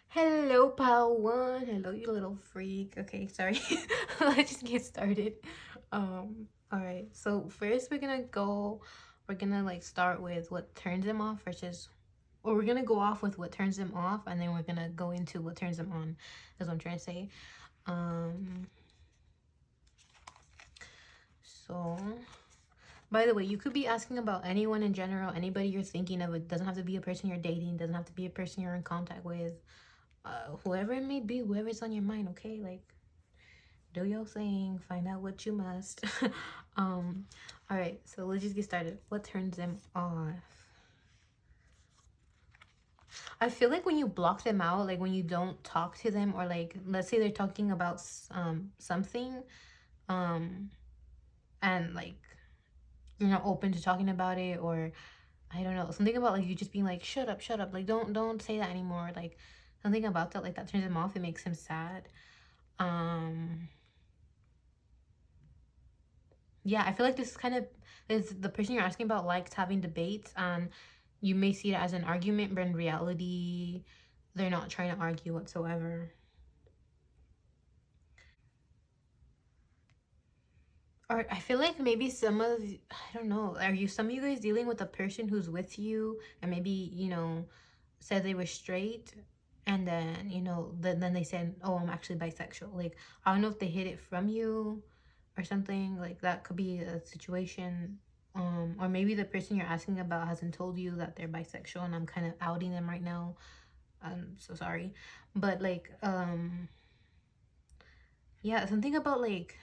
Hello, pal one. Hello, you little freak. Okay, sorry. Let's just get started. All right. So first, We're gonna like start with what turns them off versus, or we're gonna go off with what turns them off, and then we're gonna go into what turns them on. That's what I'm trying to say. Um. So, by the way, you could be asking about anyone in general, anybody you're thinking of. It doesn't have to be a person you're dating. Doesn't have to be a person you're in contact with. Whoever it may be, whoever's on your mind, okay? Like, do your thing, find out what you must. um, all right, so let's just get started. What turns them off? I feel like when you block them out, like when you don't talk to them, or like let's say they're talking about something, um, and like you're not open to talking about it, or I don't know, something about like you just being like shut up, like don't say that anymore, like something about that, like that turns him off. It makes him sad. Um, yeah, I feel like this kind of is the person you're asking about likes having debates, and you may see it as an argument, but in reality, they're not trying to argue whatsoever. Or I feel like maybe I don't know, some of you guys dealing with a person who's with you and maybe, said they were straight, and then, then they said, oh, I'm actually bisexual. Like, I don't know if they hid it from you or something. Like, that could be a situation. Or maybe the person you're asking about hasn't told you that they're bisexual, and I'm kind of outing them right now. I'm so sorry. But like, yeah, something about like,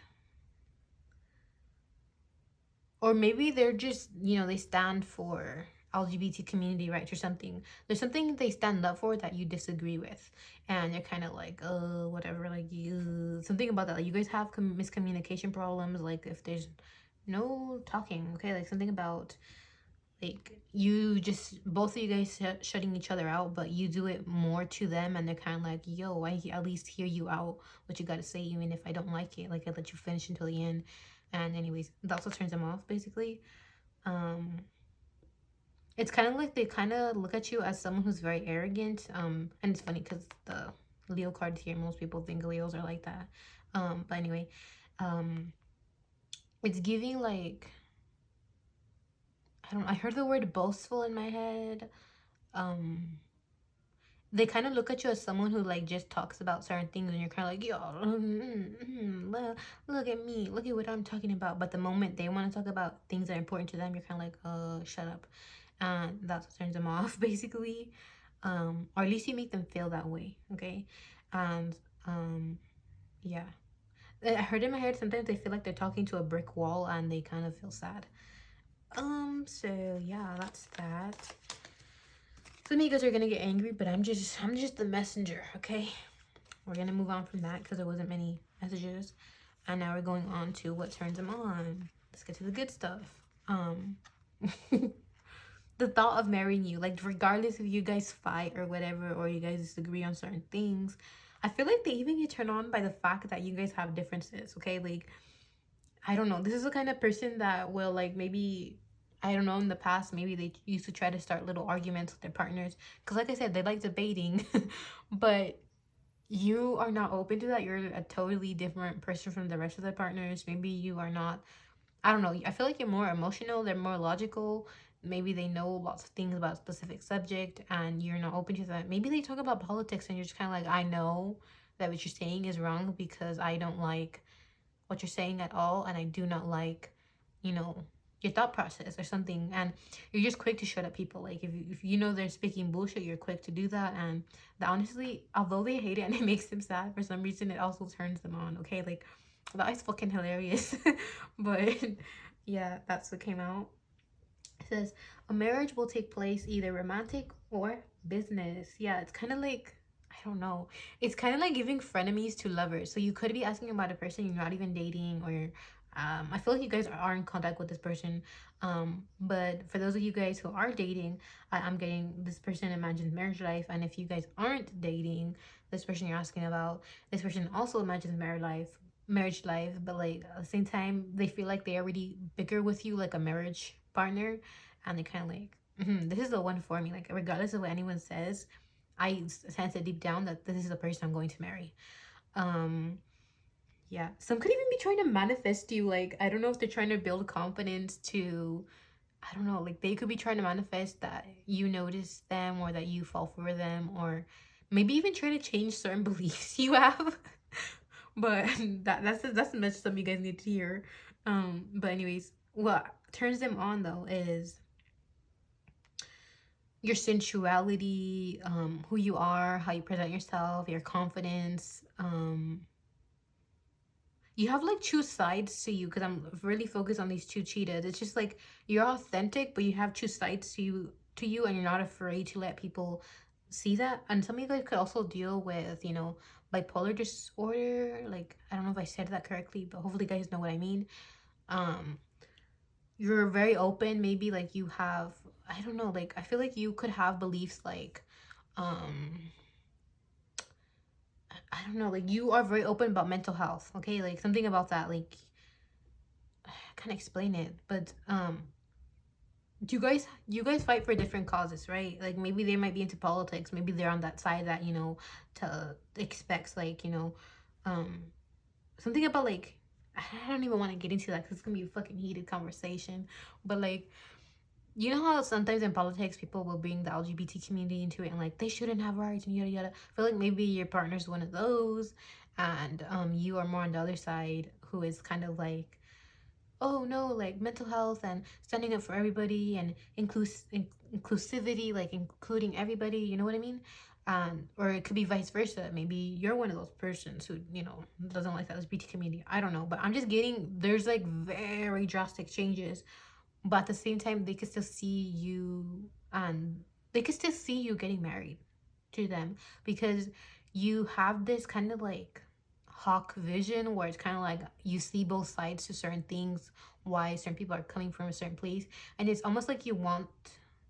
or maybe they're just, they stand for LGBT community rights or something. There's something they stand up for that you disagree with, and you're kind of like, whatever, like you, something about that. Like, you guys have miscommunication problems. Like, if there's no talking, okay, like something about like you just both of you guys shutting each other out, but you do it more to them, and they're kind of like, yo, I at least hear you out what you got to say, even if I don't like it. Like, I let you finish until the end. And anyways, that's what turns them off, basically. um it's kind of like they kind of look at you as someone who's very arrogant. And it's funny because the Leo cards here, most people think Leos are like that. But anyway, um it's giving like, I heard the word boastful in my head. um they kind of look at you as someone who like just talks about certain things, and you're kind of like, yo, look at me, look at what I'm talking about. But the moment they want to talk about things that are important to them, you're kind of like, shut up. And that's what turns them off, basically. Or at least you make them feel that way, okay? And yeah, I heard in my head sometimes they feel like they're talking to a brick wall, and they kind of feel sad. So yeah, that's that. Some of you guys are gonna get angry, but I'm just the messenger, okay? We're gonna move on from that because there wasn't many messages. And now we're going on to what turns them on. Let's get to the good stuff. Um the thought of marrying you, like regardless if you guys fight or whatever, or you guys disagree on certain things, I feel like they even get turned on by the fact that you guys have differences, okay? Like, I don't know. This is the kind of person that will like, maybe, I don't know, in the past maybe they used to try to start little arguments with their partners, because like I said, they like debating. But you are not open to that. You're a totally different person from the rest of the partners. Maybe you are not, I don't know, I feel like you're more emotional, they're more logical. Maybe they know lots of things about a specific subject, and you're not open to that. Maybe they talk about politics, and you're just kind of like, I know that what you're saying is wrong because I don't like what you're saying at all, and I do not like, you know, your thought process or something. And you're just quick to shut up people. Like, if you know they're speaking bullshit, you're quick to do that. And that, honestly, although they hate it and it makes them sad, for some reason it also turns them on, okay? Like, that is fucking hilarious. But yeah, that's what came out. It says a marriage will take place either romantic or business. Yeah, it's kind of like, I don't know. It's kind of like giving frenemies to lovers. So you could be asking about a person you're not even dating, or I feel like you guys are in contact with this person. But for those of you guys who are dating, I'm getting this person imagines marriage life. And if you guys aren't dating, this person you're asking about, this person also imagines marriage life, but like at the same time they feel like they already bigger with you, like a marriage partner. And they kind of like, this is the one for me. Like, regardless of what anyone says, I sense it deep down that this is the person I'm going to marry. Yeah, some could even be trying to manifest you. Like, I don't know if they're trying to build confidence to, I don't know, like they could be trying to manifest that you notice them or that you fall for them, or maybe even trying to change certain beliefs you have. But that's the message some you guys need to hear. But anyways, what turns them on though is your sensuality, who you are, how you present yourself, your confidence. You have like two sides to you, because I'm really focused on these two cheetahs. It's just like you're authentic, but you have two sides to you, and you're not afraid to let people see that. And some of you guys could also deal with, you know, bipolar disorder. Like, I don't know if I said that correctly, but hopefully you guys know what I mean. Um, you're very open. Maybe like you have, I don't know, like I feel like you could have beliefs like, um, I don't know, like you are very open about mental health. Okay, like something about that, like I can't explain it, but you guys fight for different causes, right? Like maybe they might be into politics, maybe they're on that side that, you know, to expects like, you know, um something about like, I don't even want to get into that because it's gonna be a fucking heated conversation. But like, you know how sometimes in politics people will bring the LGBT community into it and like they shouldn't have rights and yada yada. I feel like maybe your partner's one of those, and you are more on the other side who is kind of like, oh no, like mental health and standing up for everybody and inclusivity, like including everybody, you know what I mean? Or it could be vice versa. Maybe you're one of those persons who, you know, doesn't like the LGBT community. I don't know, but I'm just getting, there's like very drastic changes, but at the same time they could still see you, and they could still see you getting married to them, because you have this kind of like hawk vision where it's kind of like you see both sides to certain things, why certain people are coming from a certain place, and it's almost like you want,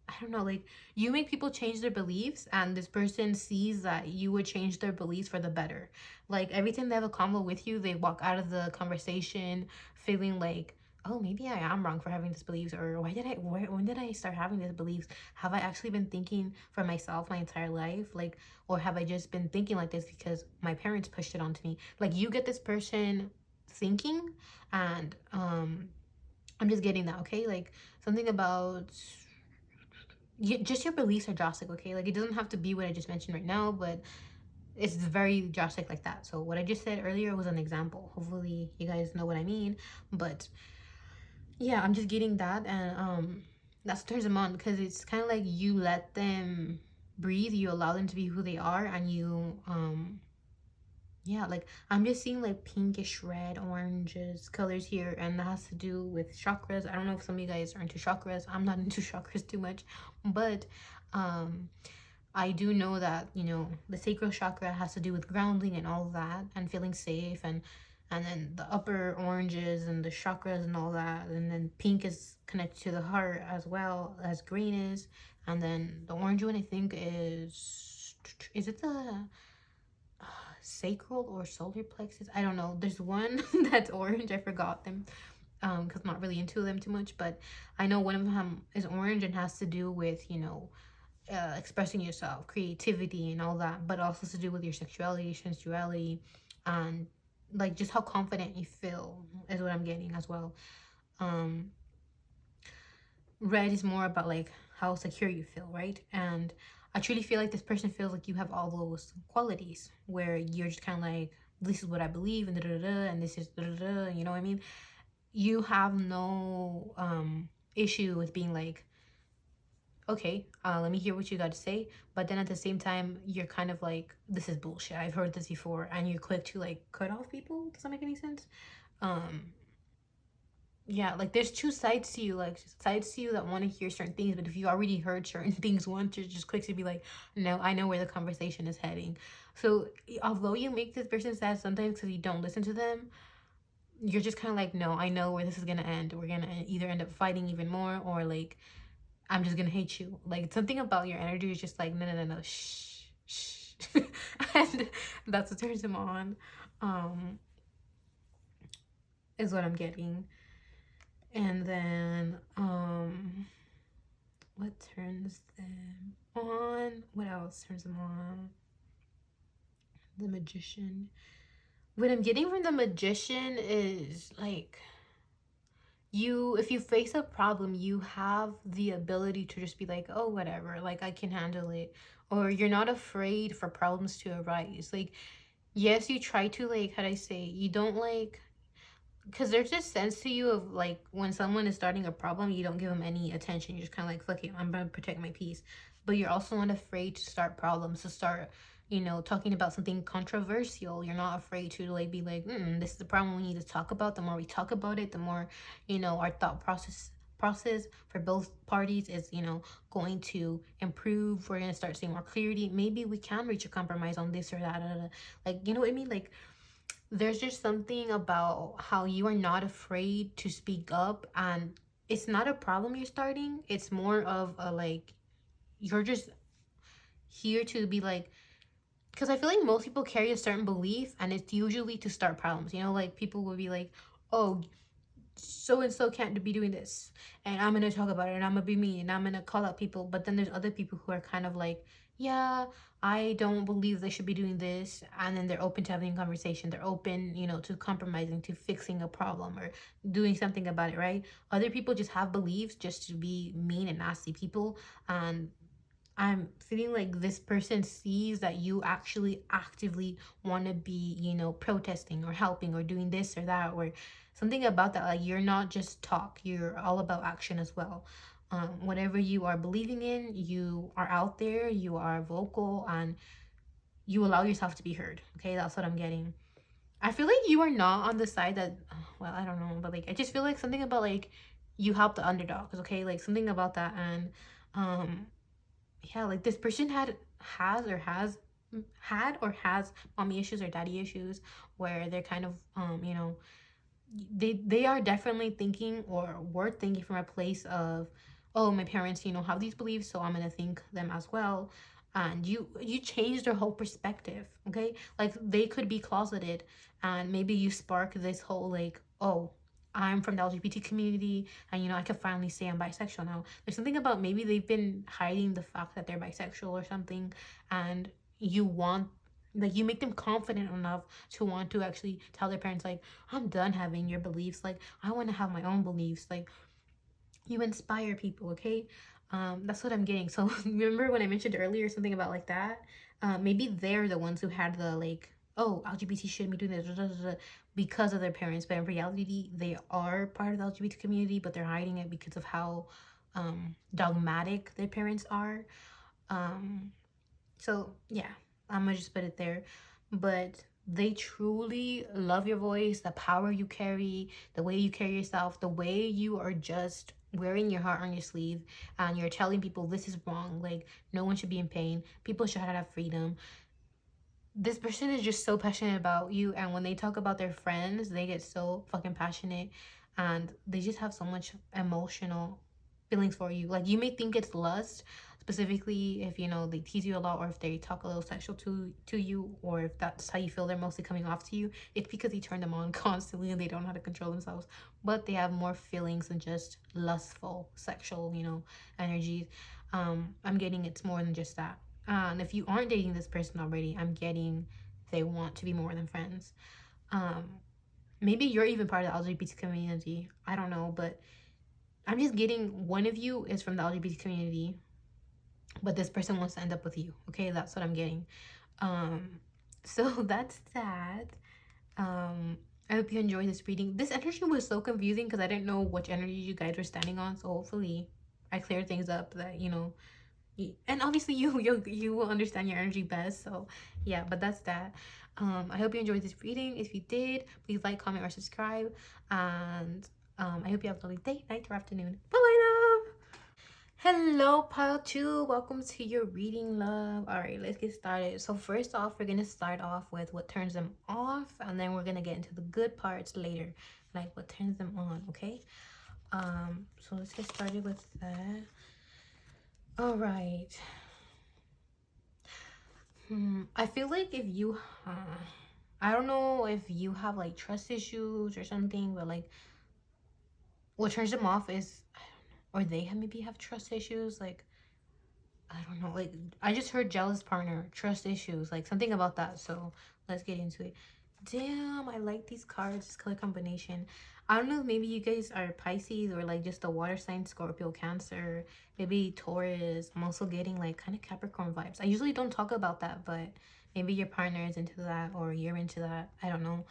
I don't know, like you make people change their beliefs, and this person sees that you would change their beliefs for the better. Like every time they have a convo with you, they walk out of the conversation feeling like, oh, maybe I am wrong for having these beliefs, or when did I start having these beliefs? Have I actually been thinking for myself my entire life? Like, or have I just been thinking like this because my parents pushed it onto me? Like you get this person thinking, and I'm just getting that, okay? Like something about just your beliefs are drastic, okay? Like it doesn't have to be what I just mentioned right now, but it's very drastic like that. So what I just said earlier was an example. Hopefully you guys know what I mean. But yeah, I'm just getting that, and that's what turns them on, because it's kind of like you let them breathe, you allow them to be who they are, and you yeah, like I'm just seeing like pinkish red oranges colors here, and that has to do with chakras. I don't know if some of you guys are into chakras. I'm not into chakras too much, but um I do know that, you know, the sacral chakra has to do with grounding and all that, and feeling safe, and then the upper oranges and the chakras and all that, and then pink is connected to the heart as well as green is, and then the orange one I think is it the sacral or solar plexus? I don't know. There's one that's orange. I forgot them because I'm not really into them too much, but I know one of them is orange and has to do with, you know, expressing yourself, creativity, and all that, but also to do with your sexuality, sensuality, and like just how confident you feel is what I'm getting as well. Um, red is more about like how secure you feel, right? And I truly feel like this person feels like you have all those qualities where you're just kind of like, this is what I believe, and da da da, and this is da da da, you know what I mean? You have no issue with being like, okay, let me hear what you got to say. But then at the same time, you're kind of like, this is bullshit. I've heard this before. And you're quick to like cut off people. Does that make any sense? Um, yeah, like there's two sides to you, like sides to you that want to hear certain things. But if you already heard certain things once, you're just quick to be like, no, I know where the conversation is heading. So although you make this person sad sometimes because you don't listen to them, you're just kind of like, no, I know where this is going to end. We're going to either end up fighting even more, or like, I'm just gonna hate you. Like something about your energy is just like, no, no, no, no, shh, shh. And that's what turns him on, is what I'm getting. And then What turns them on? What else turns them on? The Magician. What I'm getting from the Magician is like, if you face a problem, you have the ability to just be like, oh, whatever, like I can handle it. Or you're not afraid for problems to arise. Like, yes, you try to, like, how do I say, you don't like, because there's this sense to you of like when someone is starting a problem, you don't give them any attention. You're just kind of like, fuck it, I'm gonna protect my peace. But you're also not afraid to start problems, to start, talking about something controversial. You're not afraid to like be like, this is the problem we need to talk about. The more we talk about it, the more, our thought process for both parties is, going to improve. We're gonna start seeing more clarity. Maybe we can reach a compromise on this or that. Like, you know what I mean? Like, there's just something about how you are not afraid to speak up, and it's not a problem you're starting. It's more of a like, you're just here to be like, because I feel like most people carry a certain belief, and it's usually to start problems. Like people will be like, oh, so and so can't be doing this, and I'm gonna talk about it, and I'm gonna be mean, and I'm gonna call out people. But then there's other people who are kind of like, yeah, I don't believe they should be doing this, and then they're open to having a conversation. They're open, to compromising, to fixing a problem or doing something about it, right? Other people just have beliefs just to be mean and nasty people, and I'm feeling like this person sees that you actually actively want to be, protesting or helping or doing this or that, or something about that. Like, you're not just talk, you're all about action as well. Whatever you are believing in, you are out there, you are vocal, and you allow yourself to be heard. Okay, that's what I'm getting. I feel like you are not on the side that, well, I don't know, but like, I just feel like something about like, you help the underdogs, okay? Like, something about that. And, yeah, like this person has mommy issues or daddy issues, where they're kind of they are definitely thinking, or were thinking, from a place of, oh, my parents have these beliefs, so I'm gonna think them as well. And you change their whole perspective. Okay, like they could be closeted, and maybe you spark this whole like, oh, I'm from the LGBT community, and I can finally say I'm bisexual now. There's something about, maybe they've been hiding the fact that they're bisexual or something, and you want, like, you make them confident enough to want to actually tell their parents, like, I'm done having your beliefs, like I want to have my own beliefs. Like, you inspire people. Okay, that's what I'm getting. So remember when I mentioned earlier something about like that, maybe they're the ones who had the like, oh, LGBT shouldn't be doing this because of their parents, but in reality they are part of the LGBT community, but they're hiding it because of how dogmatic their parents are. um so yeah, I'm gonna just put it there. But they truly love your voice, the power you carry, the way you carry yourself, the way you are just wearing your heart on your sleeve, and you're telling people this is wrong. Like, no one should be in pain. People should have freedom. This person is just so passionate about you, and when they talk about their friends, they get so fucking passionate, and they just have so much emotional feelings for you. Like, you may think it's lust, specifically if they tease you a lot, or if they talk a little sexual to you, or if that's how you feel they're mostly coming off to you. It's because you turn them on constantly and they don't know how to control themselves. But they have more feelings than just lustful sexual energies. I'm getting it's more than just that. And if you aren't dating this person already, I'm getting they want to be more than friends. um Maybe you're even part of the LGBT community, I don't know. But I'm just getting one of you is from the LGBT community, but this person wants to end up with you. Okay, that's what I'm getting. So that's that. I hope you enjoyed this reading. This energy was so confusing because I didn't know which energy you guys were standing on, so hopefully I cleared things up, that and obviously you will understand your energy best. So yeah, but that's that. I hope you enjoyed this reading. If you did, please like, comment, or subscribe. And I hope you have a lovely day, night, or afternoon. Bye, love. Hello, pile 2. Welcome to your reading, love. All right, let's get started. So first off, we're gonna start off with what turns them off, and then we're gonna get into the good parts later, like what turns them on. Okay, so let's get started with that. All right. I feel like if you I don't know if you have like trust issues or something, but like what turns them off is, or they have maybe have trust issues. Like, I don't know, like I just heard jealous partner, trust issues, like something about that. So let's get into it. Damn, I like these cards, this color combination. I don't know, maybe you guys are Pisces or like just a water sign, Scorpio, Cancer, maybe Taurus. I'm also getting like kind of Capricorn vibes. I usually don't talk about that, but maybe your partner is into that or you're into that. I don't know.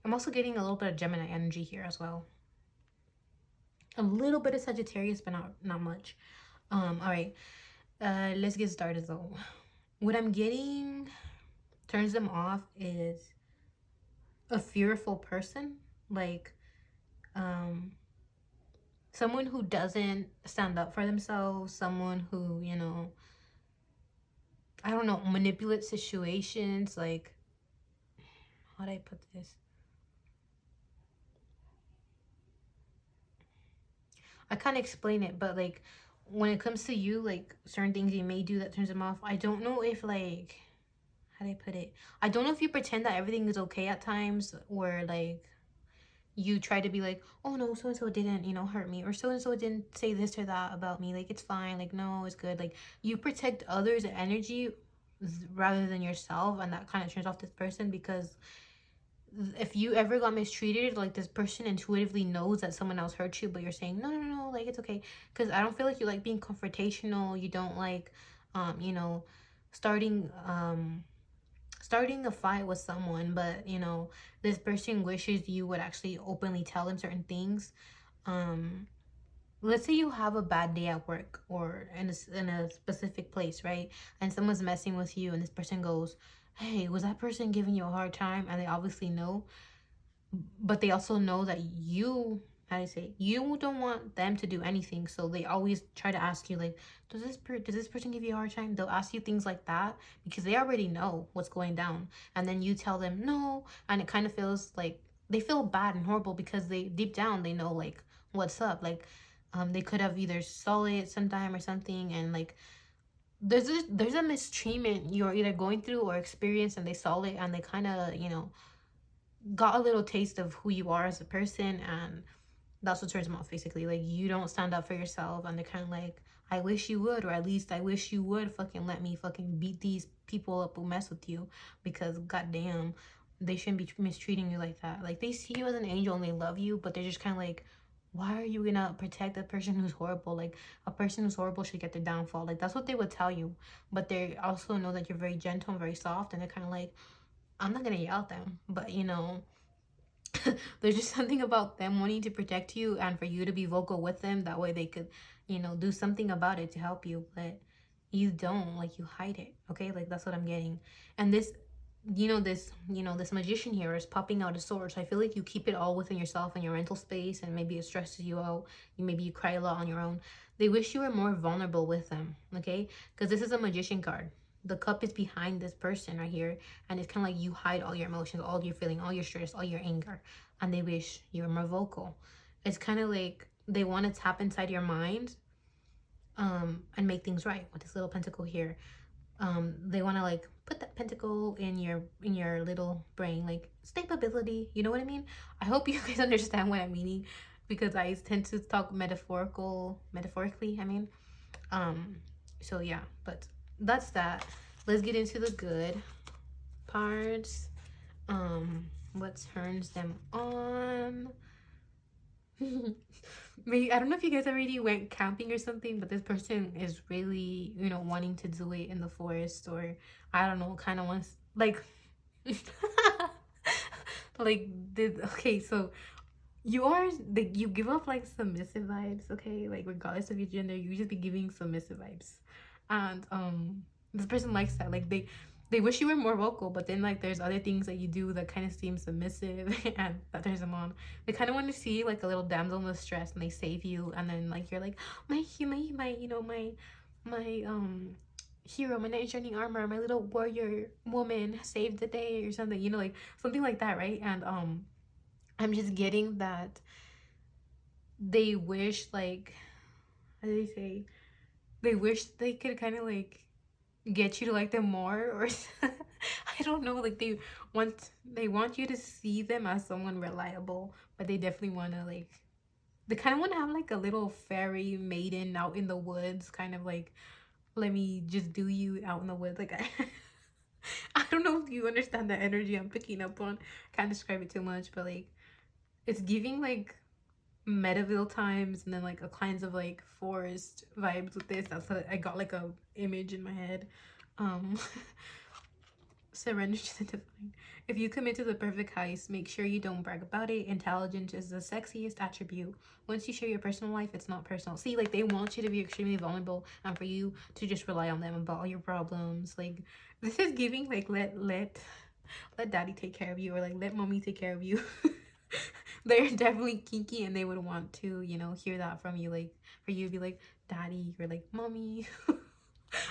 I'm also getting a little bit of Gemini energy here as well. A little bit of Sagittarius, but not much. All right. Let's get started though. What I'm getting turns them off is a fearful person, like someone who doesn't stand up for themselves, someone who, you know, I don't know, manipulate situations. Like, how do I put this? I can't explain it, but like when it comes to you, like certain things you may do that turns them off. I don't know if like, how do I put it? I don't know if you pretend that everything is okay at times, or like you try to be like, oh no, so and so didn't, you know, hurt me, or so and so didn't say this or that about me, like it's fine, like no, it's good. Like you protect others' energy rather than yourself, and that kind of turns off this person, because if you ever got mistreated, like this person intuitively knows that someone else hurt you, but you're saying no, like it's okay. Because I don't feel like you like being confrontational. You don't like you know, starting starting a fight with someone, but you know, this person wishes you would actually openly tell them certain things. Let's say you have a bad day at work or in a specific place, right? And someone's messing with you, and this person goes, hey, was that person giving you a hard time? And they obviously know, but they also know that you, how do you say, you don't want them to do anything, so they always try to ask you like, does this person give you a hard time? They'll ask you things like that because they already know what's going down, and then you tell them no, and it kind of feels like they feel bad and horrible because they deep down they know like what's up. Like they could have either saw it sometime or something, and like there's a mistreatment you're either going through or experienced, and they saw it, and they kind of, you know, got a little taste of who you are as a person, and that's what turns them off basically. Like you don't stand up for yourself, and they're kind of like, I wish you would, or at least I wish you would fucking let me fucking beat these people up who mess with you, because goddamn, they shouldn't be mistreating you like that. Like they see you as an angel and they love you, but they're just kind of like, why are you gonna protect a person who's horrible? Like a person who's horrible should get their downfall. Like that's what they would tell you, but they also know that you're very gentle and very soft, and they're kind of like, I'm not gonna yell at them, but you know, there's just something about them wanting to protect you and for you to be vocal with them. That way they could, you know, do something about it to help you, but you don't, like you hide it. Okay, like that's what I'm getting. And this, this magician here is popping out a sword. So I feel like you keep it all within yourself and your mental space, and maybe it stresses you out. Maybe you cry a lot on your own. They wish you were more vulnerable with them, okay? Because this is a magician card. The cup is behind this person right here, and it's kind of like you hide all your emotions, all your feeling, all your stress, all your anger, and they wish you were more vocal. It's kind of like they want to tap inside your mind and make things right with this little pentacle here. They want to like put that pentacle in your little brain, like stability, you know what I mean? I hope you guys understand what I'm meaning, because I tend to talk metaphorically, I mean. So yeah, but that's that. Let's get into the good parts. What turns them on? Maybe, I don't know if you guys already went camping or something, but this person is really, you know, wanting to do it in the forest, or I don't know, kind of wants like like okay, so you are like, you give off like submissive vibes, okay? Like regardless of your gender, you just be giving submissive vibes. And this person likes that. Like they wish you were more vocal, but then like there's other things that you do that kind of seem submissive and that turns them on. They kind of want to see like a little damsel in distress, and they save you, and then like you're like, my you know, my hero, my knight in shining armor, my little warrior woman saved the day, or something, you know, like something like that, right? And I'm just getting that they wish, like, how do they say? They wish they could kind of like get you to like them more, or I don't know, like they want you to see them as someone reliable, but they definitely want to like, they kind of want to have like a little fairy maiden out in the woods, kind of like, let me just do you out in the woods. Like I don't know if you understand the energy I'm picking up on. Can't describe it too much, but like it's giving like Medieval times, and then like a kinds of like forest vibes with this. That's what I got, like a image in my head. Um Surrender to the divine. If you commit to the perfect heist, make sure you don't brag about it. Intelligence is the sexiest attribute. Once you share your personal life, it's not personal. See, like they want you to be extremely vulnerable and for you to just rely on them about all your problems. Like this is giving like let daddy take care of you, or like let mommy take care of you. They're definitely kinky and they would want to, you know, hear that from you, like for you to be like daddy or like mommy.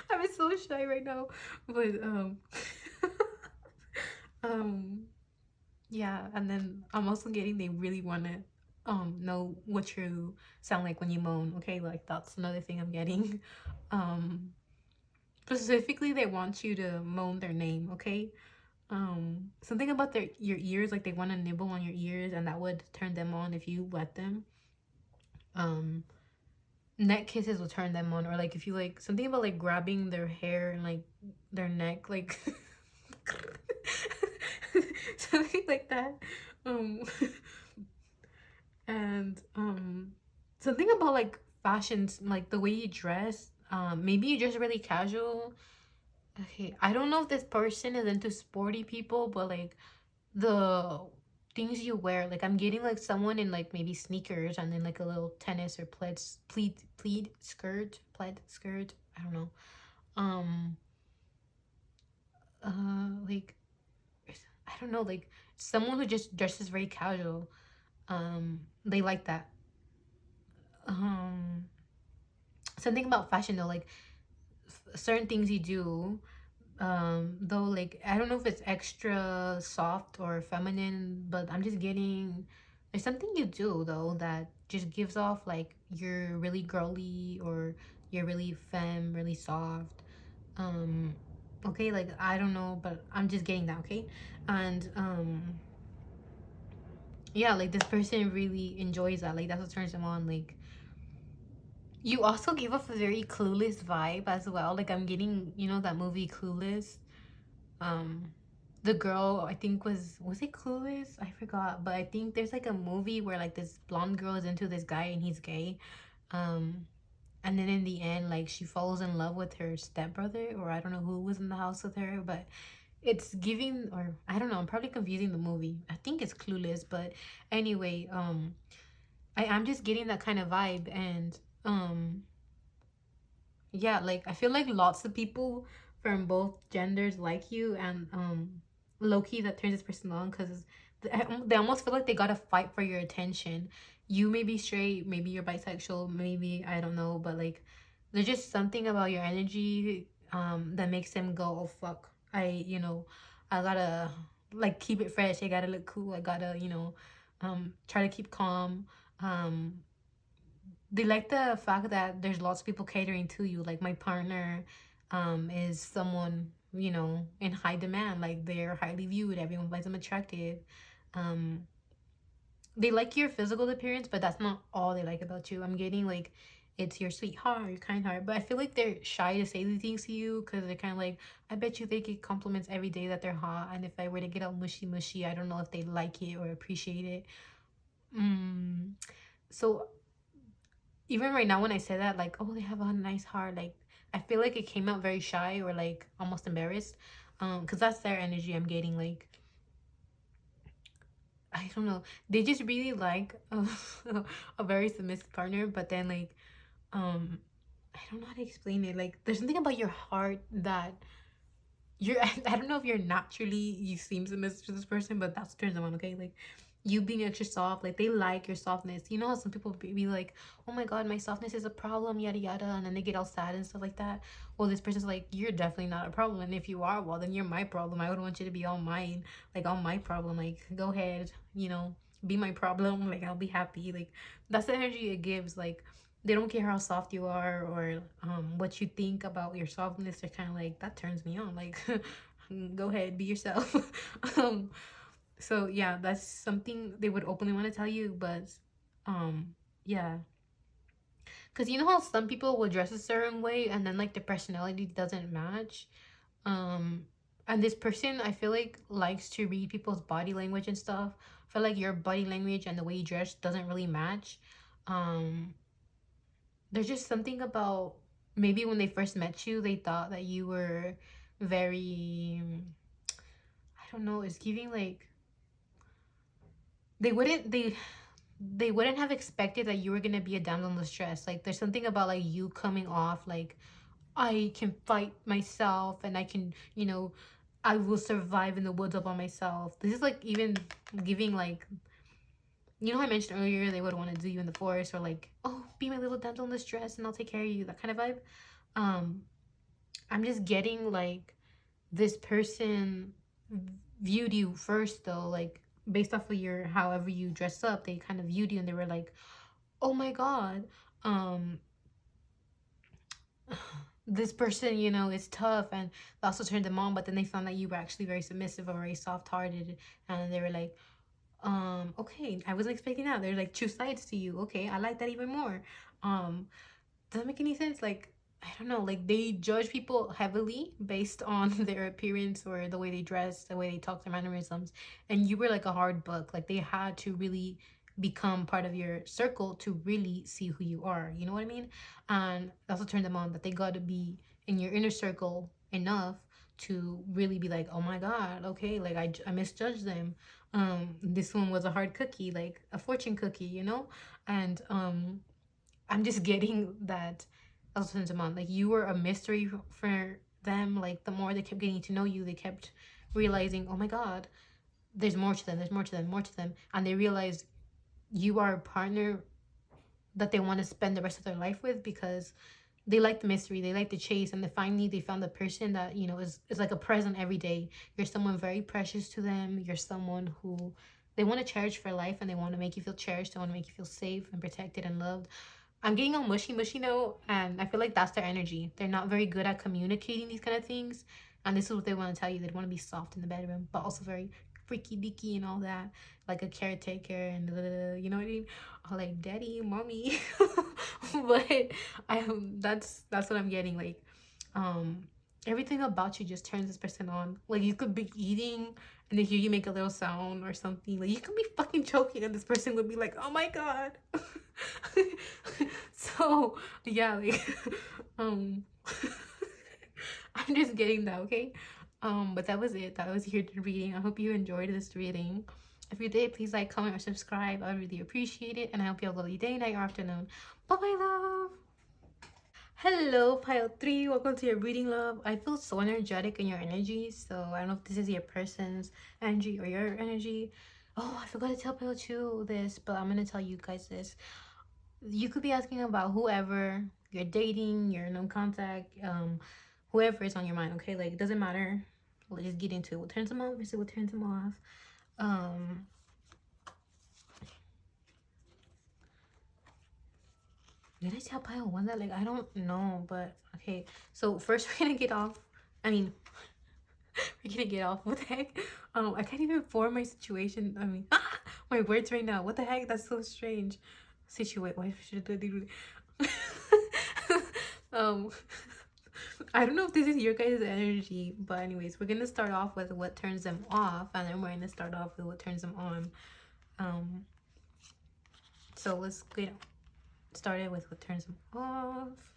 I'm so shy right now, but um yeah. And then I'm also getting, they really want to know what you sound like when you moan. Okay, like that's another thing I'm getting. um Specifically, they want you to moan their name. Okay, something about your ears, like they want to nibble on your ears, and that would turn them on if you wet them. um Neck kisses will turn them on, or like if you like something about like grabbing their hair and like their neck, like something like that. um and something about like fashions, like the way you dress. Maybe you're just really casual. Okay, I don't know if this person is into sporty people, but like the things you wear, like I'm getting like someone in like maybe sneakers and then like a little tennis or plaid skirt, I don't know. um like I don't know, like someone who just dresses very casual. They like that. um Something about fashion though, like certain things you do, though, like I don't know if it's extra soft or feminine, but I'm just getting, there's something you do though that just gives off like you're really girly, or you're really femme, really soft. Okay, like I don't know, but I'm just getting that. Okay. And yeah, like this person really enjoys that, like that's what turns them on. Like you also give off a very clueless vibe as well. Like I'm getting, you know, that movie Clueless. um the girl, I think, was it Clueless, I forgot, but I think there's like a movie where like this blonde girl is into this guy and he's gay. um and then in the end, like she falls in love with her stepbrother, or I don't know who was in the house with her, but it's giving, or I don't know, I'm probably confusing the movie. I think it's Clueless, but anyway, I'm just getting that kind of vibe. And um yeah, like I feel like lots of people from both genders like you, and low-key that turns this person on, because they almost feel like they gotta fight for your attention. You may be straight, maybe you're bisexual, maybe I don't know, but like there's just something about your energy that makes them go, oh fuck, I gotta like keep it fresh, I gotta look cool, I gotta, try to keep calm. um they like the fact that there's lots of people catering to you. Like my partner is someone, in high demand. Like they're highly viewed, everyone finds them attractive. um they like your physical appearance, but that's not all they like about you. I'm getting like it's your sweetheart, your kind heart, but I feel like they're shy to say these things to you, because they're kind of like, I bet you they get compliments every day that they're hot, and if I were to get all mushy mushy, I don't know if they like it or appreciate it. So even right now when I say that, like, oh, they have a nice heart, like I feel like it came out very shy or like almost embarrassed. Because that's their energy I'm getting. Like, I don't know, they just really like a very submissive partner, but then like I don't know how to explain it. Like there's something about your heart that you're I don't know if you're naturally, you seem submissive to this person, but that's what turns them on. Okay, like you being extra soft, like they like your softness. You know how some people be like, oh my god, my softness is a problem, yada yada, and then they get all sad and stuff like that. Well, this person's like, you're definitely not a problem, and if you are, well then you're my problem. I would want you to be all mine, like all my problem. Like go ahead, be my problem, like I'll be happy. Like that's the energy it gives. Like they don't care how soft you are or what you think about your softness. They're kind of like, that turns me on. Like, go ahead, be yourself. um, so yeah, that's something they would openly want to tell you. But yeah, because you know how some people will dress a certain way and then like the personality doesn't match. Um, and this person, I feel like, likes to read people's body language and stuff. I feel like your body language and the way you dress doesn't really match. Um, there's just something about, maybe when they first met you, they thought that you were very, I don't know, it's giving like, they wouldn't they wouldn't have expected that you were gonna be a damsel in distress. Like, there's something about like you coming off like, I can fight myself and I can, you know, I will survive in the woods all by myself. This is like even giving like, you know how I mentioned earlier they would want to do you in the forest, or like, oh, be my little damsel in distress and I'll take care of you, that kind of vibe. um I'm just getting like, this person viewed you first though, like based off of your, however you dress up, they kind of viewed you and they were like, oh my god, um this person, you know, is tough, and that also turned them on. But then they found that you were actually very submissive or very soft-hearted, and they were like, okay, I wasn't expecting that. There's like two sides to you. Okay, I like that even more. um doesn't make any sense. Like, I don't know, like they judge people heavily based on their appearance or the way they dress, the way they talk, their mannerisms. And you were like a hard book. Like, they had to really become part of your circle to really see who you are. You know what I mean? And also turned them on that they got to be in your inner circle enough to really be like, oh my god, okay, like I misjudged them. This one was a hard cookie, like a fortune cookie, you know? And I'm just getting that also turns them on. Like, you were a mystery for them. Like, the more they kept getting to know you, they kept realizing, oh my god, there's more to them, there's more to them, more to them. And they realize you are a partner that they want to spend the rest of their life with, because they like the mystery, they like the chase, and they finally they found the person that, you know, is like a present every day. You're someone very precious to them. You're someone who they want to cherish for life, and they want to make you feel cherished. They want to make you feel safe and protected and loved. I'm getting all mushy mushy now, and I feel like that's their energy. They're not very good at communicating these kind of things, and this is what they want to tell you. They want to be soft in the bedroom, but also very freaky deaky and all that, like a caretaker and you know what I mean, like daddy, mommy. But that's what I'm getting. Like, um, everything about you just turns this person on. Like, you could be eating and they hear you make a little sound or something. Like, you could be fucking choking and this person would be like, oh my god. So yeah, like, um I'm just getting that, okay? But that was it. That was your reading. I hope you enjoyed this reading. If you did, please like, comment, or subscribe. I would really appreciate it. And I hope you have a lovely day, night, or afternoon. Bye bye, love. Hello, pile 3. Welcome to your reading, love. I feel so energetic in your energy. So I don't know if this is your person's energy or your energy. Oh, I forgot to tell pile 2 this, but I'm going to tell you guys this. You could be asking about whoever you're dating, you're in no contact, whoever is on your mind, okay? Like, it doesn't matter. Let's just get into it. What turns them off? What turns them off? Did I tell pile 1 that? Like, I don't know, but okay. So first we're gonna get off. I mean, we're gonna get off. What the heck? I can't even form my situation. I mean, my words right now. What the heck? That's so strange. Situate. Why should I do um I don't know if this is your guys' energy, but anyways, we're gonna start off with what turns them off, and then we're gonna start off with what turns them on. So let's get started with what turns them off.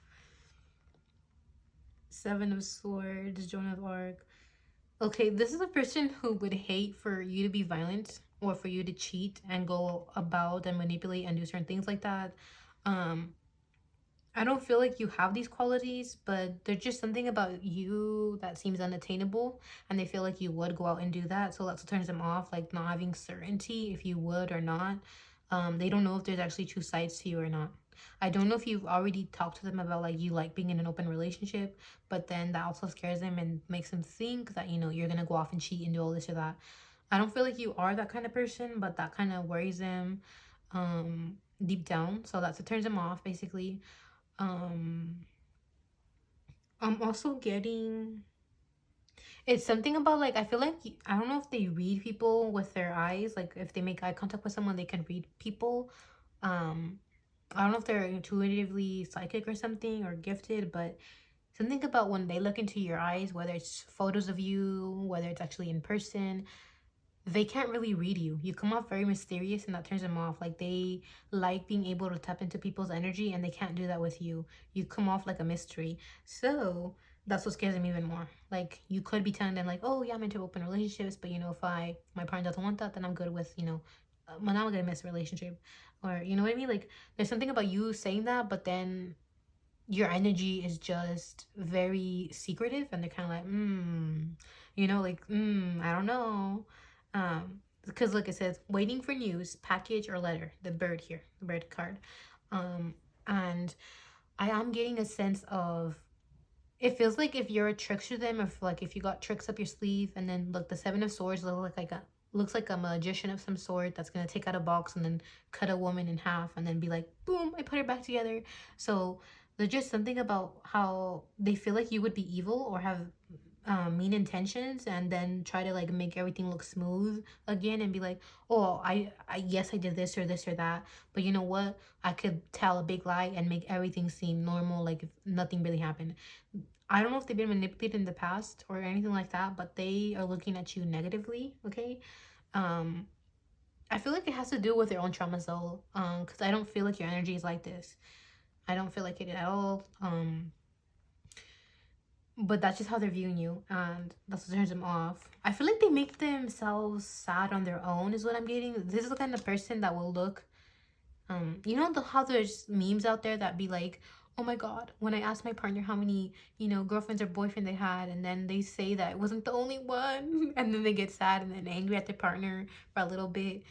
7 of Swords, Joan of Arc. Okay, this is a person who would hate for you to be violent or for you to cheat and go about and manipulate and do certain things like that. I don't feel like you have these qualities, but there's just something about you that seems unattainable, and they feel like you would go out and do that. So that's what turns them off, like not having certainty if you would or not. They don't know if there's actually two sides to you or not. I don't know if you've already talked to them about like you like being in an open relationship, but then that also scares them and makes them think that, you know, you're gonna go off and cheat and do all this or that. I don't feel like you are that kind of person, but that kind of worries them. deep down. So that's what turns them off, basically. I'm also getting, it's something about like, I feel like, I don't know if they read people with their eyes. Like if they make eye contact with someone, they can read people. Um, I don't know if they're intuitively psychic or something or gifted, but something about when they look into your eyes, whether it's photos of you, whether it's actually in person, they can't really read you. You come off very mysterious and that turns them off. Like they like being able to tap into people's energy and they can't do that with you. You come off like a mystery. So that's what scares them even more. Like you could be telling them like, oh yeah, I'm into open relationships, but you know, if my partner doesn't want that, then I'm good with, you know, a monogamous relationship. Or you know what I mean? Like there's something about you saying that, but then your energy is just very secretive and they're kind of like you know, like I don't know, because look, it says waiting for news, package or letter, the bird here, the bird card, and I am getting a sense of, it feels like if you're a trickster them, if like if you got tricks up your sleeve, and then look, the seven of swords looks like a magician of some sort that's gonna take out a box and then cut a woman in half and then be like, boom, I put her back together. So there's just something about how they feel like you would be evil or have mean intentions, and then try to like make everything look smooth again and be like, oh, I yes, I did this or that, but you know what, I could tell a big lie and make everything seem normal, like if nothing really happened. I don't know if they've been manipulated in the past or anything like that, but they are looking at you negatively, okay? Um, I feel like it has to do with their own traumas though, because I don't feel like your energy is like this. I don't feel like it at all. But that's just how they're viewing you, and that's what turns them off. I feel like they make themselves sad on their own, is what I'm getting. This is the kind of person that will look, you know, how there's memes out there that be like, oh my god, when I asked my partner how many, you know, girlfriends or boyfriend they had, and then they say that it wasn't the only one, and then they get sad and then angry at their partner for a little bit.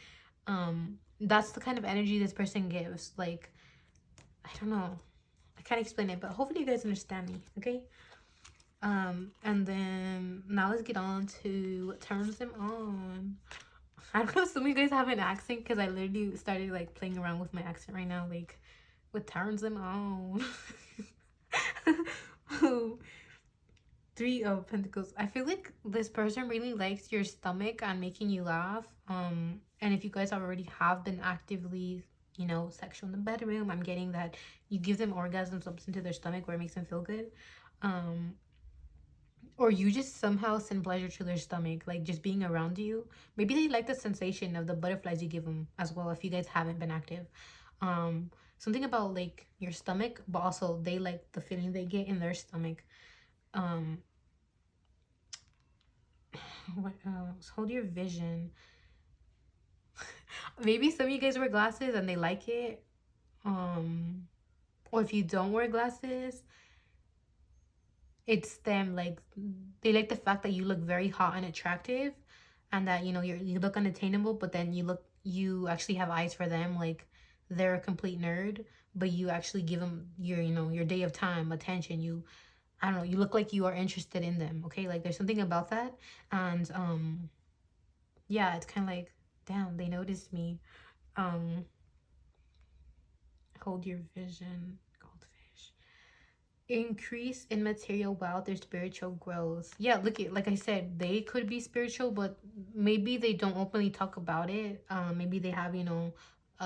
That's the kind of energy this person gives. Like, I don't know, I can't explain it, but hopefully you guys understand me, okay? And then now let's get on to what turns them on. I don't know if some of you guys have an accent, because I literally started like playing around with my accent right now, like what turns them on. Three of Pentacles. I feel like this person really likes your stomach and making you laugh. And if you guys already have been actively, you know, sexual in the bedroom, I'm getting that you give them orgasms up into their stomach where it makes them feel good. Or you just somehow send pleasure to their stomach, like just being around you. Maybe they like the sensation of the butterflies you give them as well, if you guys haven't been active. Something about like your stomach, but also they like the feeling they get in their stomach. What else? Hold your vision. Maybe some of you guys wear glasses and they like it. Or if you don't wear glasses, it's them, like they like the fact that you look very hot and attractive, and that, you know, you look unattainable, but then you actually have eyes for them, like they're a complete nerd, but you actually give them your, you know, your day of time, attention. You, I don't know, you look like you are interested in them, okay? Like there's something about that. And yeah, it's kind of like, damn, they noticed me. Hold your vision. Increase in material wealth or spiritual growth. Yeah, look at, like I said, they could be spiritual, but maybe they don't openly talk about it. Maybe they have, you know,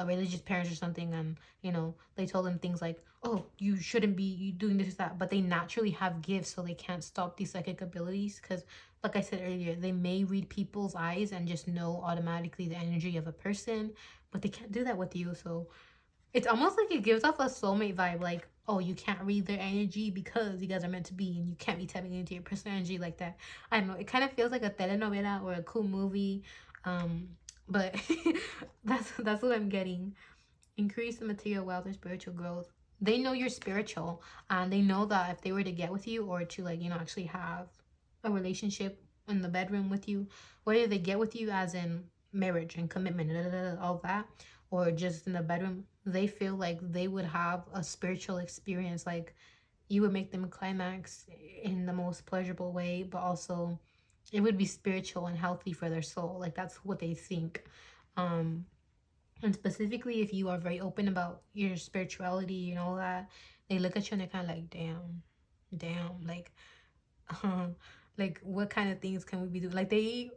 religious parents or something, and you know, they told them things like, oh, you shouldn't be doing this, that, but they naturally have gifts, so they can't stop these psychic abilities, because like I said earlier, they may read people's eyes and just know automatically the energy of a person, but they can't do that with you. So it's almost like it gives off a soulmate vibe, like, oh, you can't read their energy because you guys are meant to be, and you can't be tapping into your personal energy like that. I don't know. It kind of feels like a telenovela or a cool movie, but that's what I'm getting. Increase the material wealth or spiritual growth. They know you're spiritual, and they know that if they were to get with you, or to, like, you know, actually have a relationship in the bedroom with you, whether they get with you as in marriage and commitment, all that, or just in the bedroom, they feel like they would have a spiritual experience. Like you would make them climax in the most pleasurable way, but also it would be spiritual and healthy for their soul. Like that's what they think. And specifically, if you are very open about your spirituality and all that, they look at you and they're kind of like, damn, like, like what kind of things can we be doing? Like they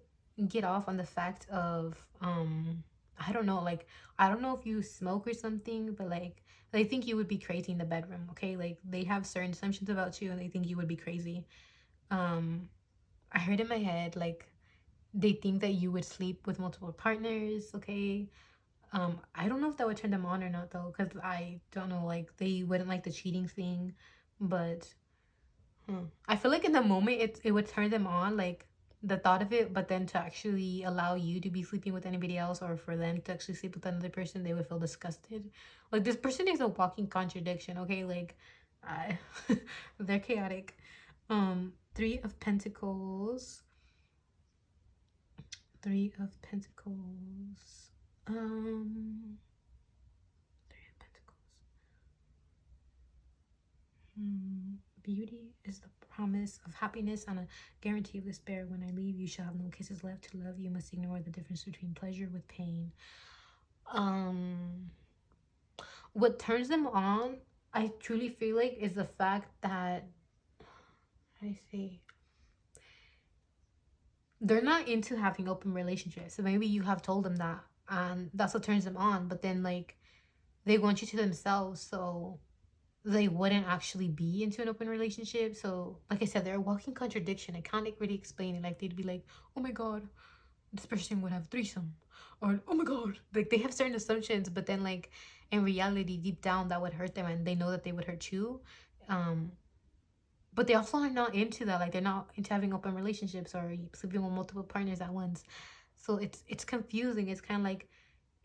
get off on the fact of, I don't know, like, I don't know if you smoke or something, but like, they think you would be crazy in the bedroom, okay? Like they have certain assumptions about you and they think you would be crazy. I heard in my head, like, they think that you would sleep with multiple partners, okay? I don't know if that would turn them on or not though, because I don't know, like they wouldn't like the cheating thing, but I feel like in the moment it would turn them on, like the thought of it, but then to actually allow you to be sleeping with anybody else or for them to actually sleep with another person, they would feel disgusted. Like this person is a walking contradiction, okay? Like I they're chaotic. Three of Pentacles. Three of Pentacles. Three of Pentacles. Beauty is the promise of happiness and a guarantee of despair. When I leave, you shall have no kisses left to love. You must ignore the difference between pleasure with pain. What turns them on, I truly feel like, is the fact that I say they're not into having open relationships. So maybe you have told them that, and that's what turns them on. But then, like, they want you to themselves, so they wouldn't actually be into an open relationship. So like I said, they're a walking contradiction. I can't like really explain it. Like they'd be like, oh my god, this person would have a threesome, or oh my god, like they have certain assumptions, but then like in reality deep down that would hurt them and they know that they would hurt you. But they also are not into that. Like they're not into having open relationships or sleeping with multiple partners at once. So it's confusing. It's kind of like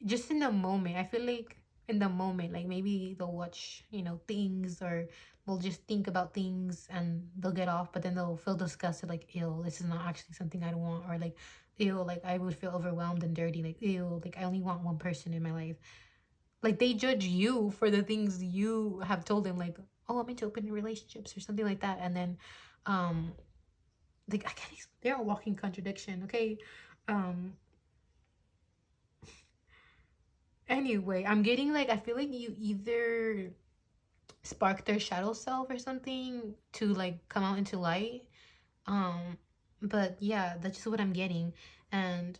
just in the moment. I feel like in the moment, like maybe they'll watch, you know, things, or they'll just think about things and they'll get off, but then they'll feel disgusted, like, ew, this is not actually something I want, or like, ew, like I would feel overwhelmed and dirty, like, ew, like I only want one person in my life. Like they judge you for the things you have told them, like, oh, I'm into open relationships or something like that, and then like I can't, they're a walking contradiction, okay? Anyway, I'm getting like, I feel like you either spark their shadow self or something to like come out into light. But yeah, that's just what I'm getting. And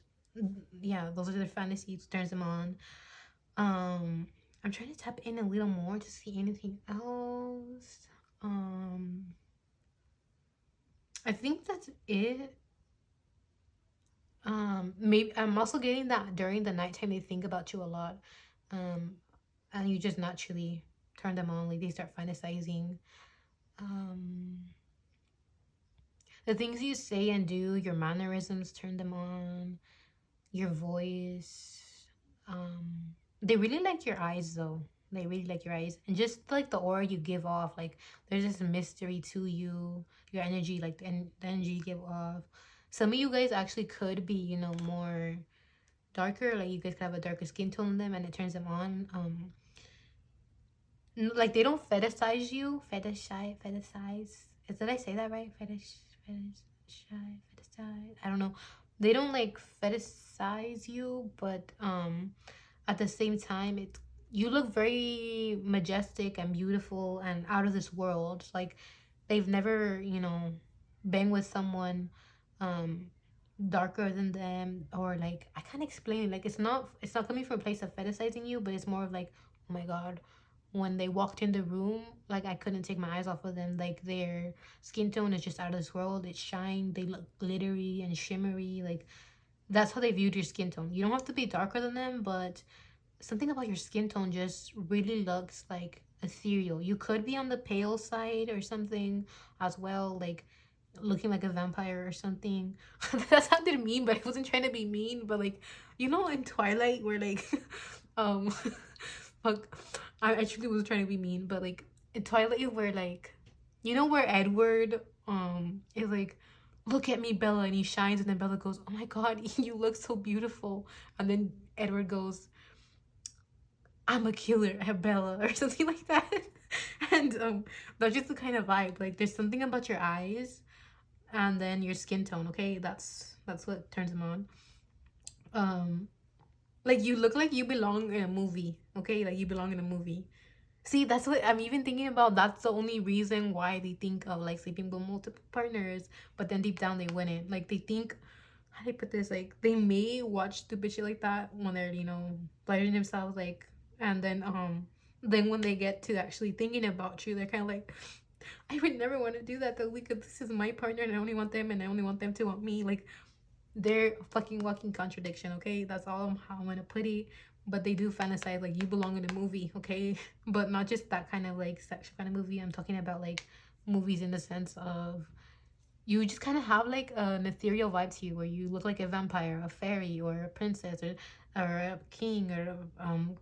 yeah, those are their fantasies, turns them on. I'm trying to tap in a little more to see anything else. I think that's it. Maybe I'm also getting that during the nighttime they think about you a lot. And you just naturally turn them on, like they start fantasizing. The things you say and do, your mannerisms turn them on, your voice. They really like your eyes though. They really like your eyes, and just like the aura you give off, like there's this mystery to you, your energy, like the energy you give off. Some of you guys actually could be, you know, more darker, like you guys could have a darker skin tone in them and it turns them on. Like they don't fetishize you, fetishize. Did I say that right? Fetishize. I don't know. They don't like fetishize you, but at the same time, it you look very majestic and beautiful and out of this world. Like they've never, you know, been with someone darker than them, or like I can't explain it. Like it's not coming from a place of fetishizing you, but it's more of like, oh my god, when they walked in the room, like I couldn't take my eyes off of them. Like their skin tone is just out of this world. It shined. They look glittery and shimmery. Like that's how they viewed your skin tone. You don't have to be darker than them, but something about your skin tone just really looks like ethereal. You could be on the pale side or something as well, like looking like a vampire or something. That sounded mean, but I wasn't trying to be mean. But like, you know, in Twilight where like um fuck, I actually was trying to be mean, but like in Twilight where like, you know, where Edward is like, look at me, Bella, and he shines, and then Bella goes, oh my god, you look so beautiful, and then Edward goes, I'm a killer at Bella, or something like that. And that's just the kind of vibe. Like there's something about your eyes and then your skin tone, okay? That's what turns them on. Like, you look like you belong in a movie, okay? Like, you belong in a movie. See, that's what I'm even thinking about. That's the only reason why they think of, like, sleeping with multiple partners, but then deep down they wouldn't. Like, they think, how do I put this? Like, they may watch stupid shit like that when they're, you know, pleasuring themselves, like, and then when they get to actually thinking about you, they're kind of like, I would never want to do that though, because this is my partner and I only want them and I only want them to want me. Like, they're a fucking walking contradiction, okay? That's all how I'm gonna put it. But they do fantasize like you belong in a movie, okay? But not just that kind of like sexual kind of movie. I'm talking about like movies in the sense of you just kind of have like an ethereal vibe to you, where you look like a vampire, a fairy, or a princess, or a king, or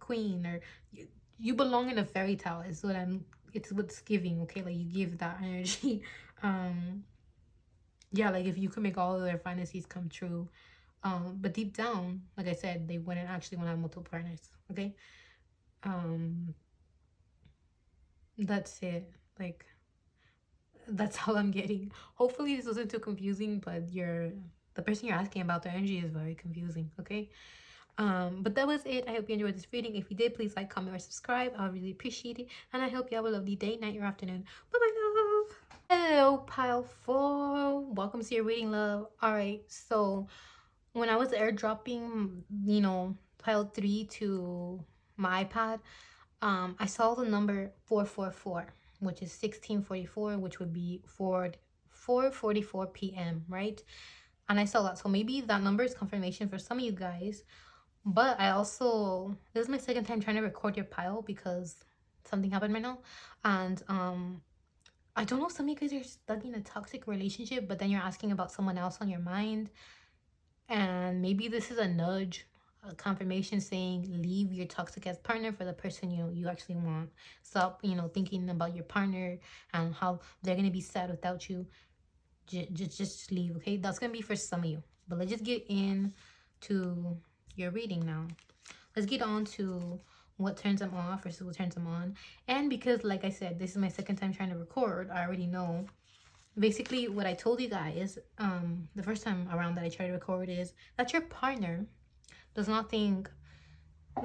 queen, or you belong in a fairy tale. Is what I'm. It's what's giving, okay? Like, you give that energy. Yeah, like if you could make all of their fantasies come true. But deep down, like I said, they wouldn't actually want to have multiple partners. Okay. Um, that's it. Like, that's all I'm getting. Hopefully this wasn't too confusing, but the person you're asking about, the energy is very confusing. Okay. But that was it. I hope you enjoyed this reading. If you did, please like, comment, or subscribe. I would really appreciate it. And I hope you have a lovely day, night, or afternoon. Bye bye, love. Hello, pile 4. Welcome to your reading, love. Alright, so when I was airdropping, you know, pile 3 to my iPad, I saw the number 444, which is 1644, which would be 4:44 p.m., right? And I saw that. So maybe that number is confirmation for some of you guys. But I also, this is my second time trying to record your pile because something happened right now. And I don't know if some of you guys are stuck in a toxic relationship, but then you're asking about someone else on your mind. And maybe this is a nudge, a confirmation saying leave your toxic ass partner for the person you actually want. Stop, thinking about your partner and how they're gonna be sad without you. Just leave, okay? That's gonna be for some of you. But let's just get into your reading now. Let's get on to what turns them off versus what turns them on. And because, like I said, this is my second time trying to record, I already know. Basically, what I told you guys the first time around that I tried to record is that your partner does not think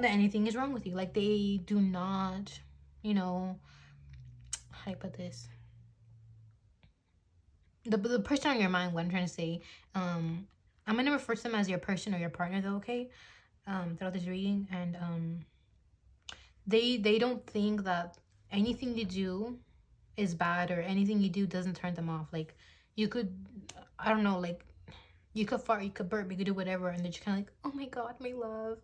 that anything is wrong with you. Like, they do not, how do I put this? The person on your mind, what I'm trying to say, I'm going to refer to them as your person or your partner, though, okay? Throughout this reading. And they don't think that anything you do is bad, or anything you do doesn't turn them off. Like, you could, I don't know, like, you could fart, you could burp, you could do whatever, and they're just kind of like, oh my god, my love.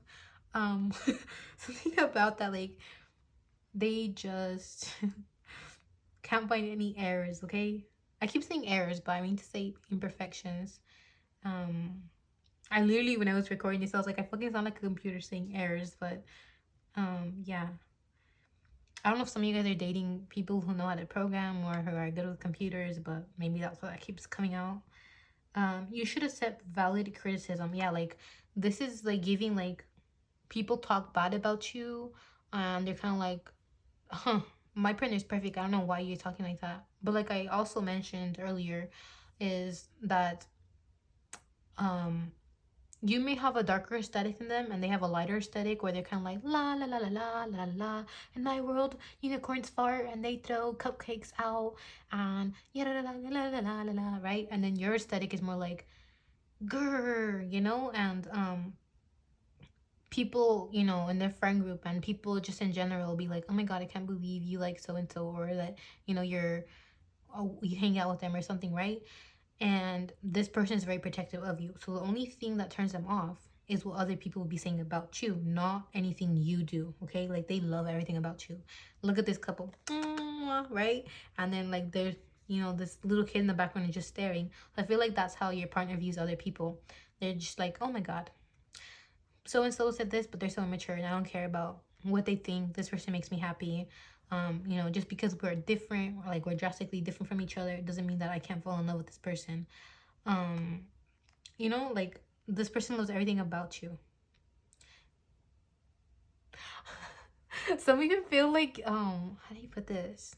Something about that, like, they just can't find any errors, okay? I keep saying errors, but I mean to say imperfections. I literally, when I was recording this, I was like, I fucking sound like a computer saying errors. But yeah, I don't know if some of you guys are dating people who know how to program or who are good with computers, but maybe that's what that keeps coming out. You should accept valid criticism. Yeah, like, this is like giving, like, people talk bad about you and they're kind of like, huh, my partner is perfect, I don't know why you're talking like that. But like I also mentioned earlier, is that you may have a darker aesthetic than them and they have a lighter aesthetic, where they're kind of like la la la la la la la. In my world, unicorns fart and they throw cupcakes out and yeah la la la la la la la, right? And then your aesthetic is more like grr, and people, in their friend group and people just in general will be like, oh my god, I can't believe you like so and so, or that you hang out with them or something, right? And this person is very protective of you. So the only thing that turns them off is what other people will be saying about you, not anything you do, okay? Like, they love everything about you. Look at this couple, right? And then, like, there's, this little kid in the background is just staring. So I feel like that's how your partner views other people. They're just like, oh my god, so-and-so said this, but they're so immature, and I don't care about what they think. This person makes me happy. Just because we're different, or like we're drastically different from each other, it doesn't mean that I can't fall in love with this person. Like, this person loves everything about you. Some of you feel like, how do you put this?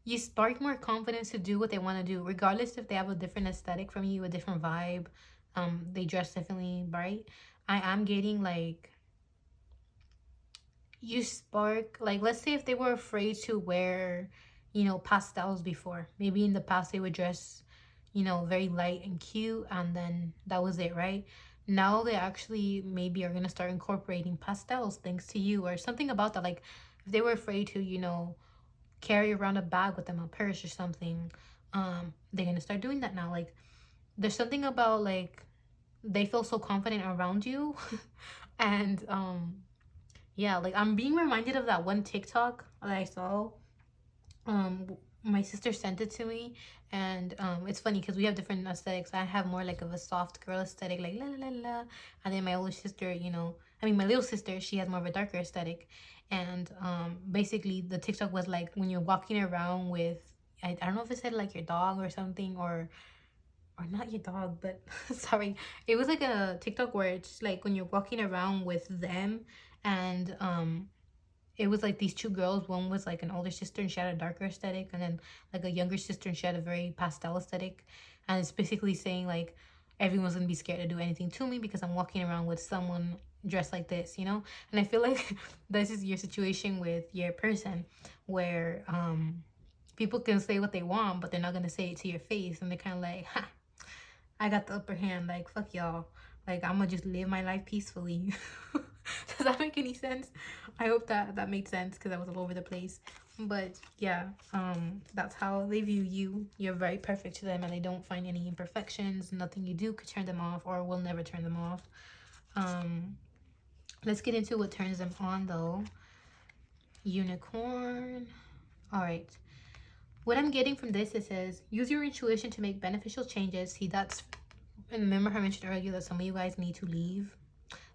You spark more confidence to do what they want to do, regardless if they have a different aesthetic from you, a different vibe. They dress differently, right? I am getting, like, you spark, like, let's say if they were afraid to wear, you know, pastels before, maybe in the past they would dress, you know, very light and cute, and then that was it, right? Now they actually maybe are gonna start incorporating pastels thanks to you, or something about that. Like if they were afraid to, you know, carry around a bag with them, a purse or something, they're gonna start doing that now. Like there's something about, like, they feel so confident around you. And yeah, like I'm being reminded of that one TikTok that I saw. um my sister sent it to me, and it's funny because we have different aesthetics. I have more like of a soft girl aesthetic, like la la la la, and then my older sister, you know, I mean my little sister, she has more of a darker aesthetic. And basically the TikTok was like when you're walking around with, I don't know if it said like your dog or something, or not your dog, but sorry, it was like a TikTok where it's like when you're walking around with them. And it was like these two girls. One was like an older sister and she had a darker aesthetic, and then like a younger sister and she had a very pastel aesthetic. And it's basically saying like everyone's gonna be scared to do anything to me because I'm walking around with someone dressed like this, you know. And I feel like this is your situation with your person, where people can say what they want but they're not gonna say it to your face, and they're kind of like, ha, I got the upper hand. Like, fuck y'all. Like, I'm gonna just live my life peacefully. Does that make any sense? I hope that made sense because I was all over the place. But yeah, that's how they view you. You're very perfect to them, and they don't find any imperfections. Nothing you do could turn them off, or will never turn them off. Let's get into what turns them on, though. Unicorn. All right. What I'm getting from this, it says, use your intuition to make beneficial changes. See, that's, and remember I mentioned earlier that some of you guys need to leave.